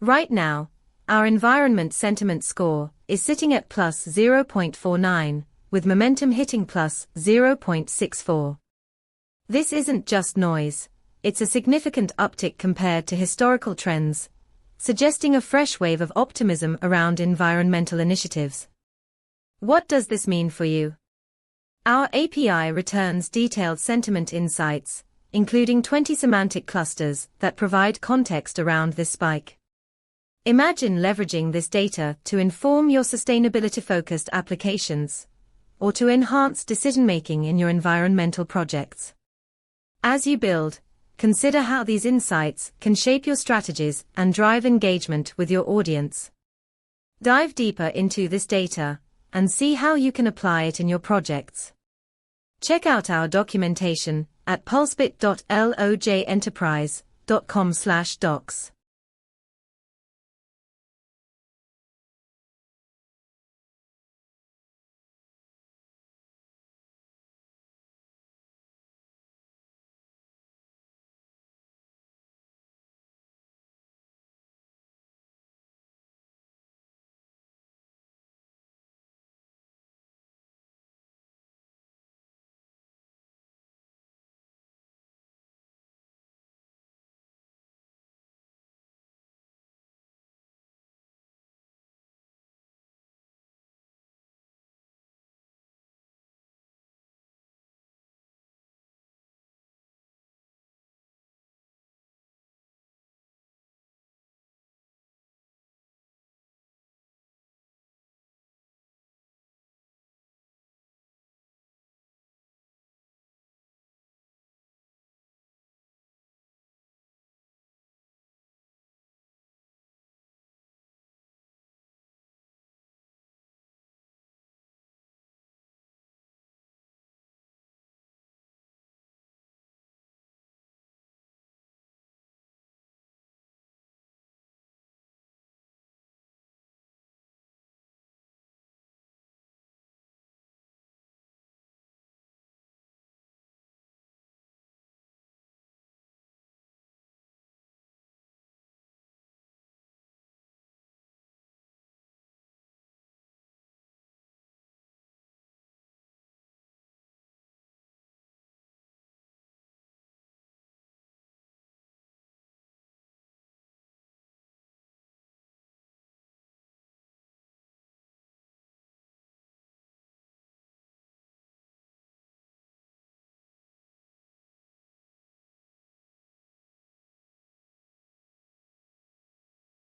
Right now, our environment sentiment score is sitting at plus 0.49, with momentum hitting plus 0.64. This isn't just noise, it's a significant uptick compared to historical trends, suggesting a fresh wave of optimism around environmental initiatives. What does this mean for you? Our API returns detailed sentiment insights, including 20 semantic clusters that provide context around this spike. Imagine leveraging this data to inform your sustainability-focused applications, or to enhance decision-making in your environmental projects. As you build, consider how these insights can shape your strategies and drive engagement with your audience. Dive deeper into this data and see how you can apply it in your projects. Check out our documentation at pulsebit.lojenterprise.com/docs.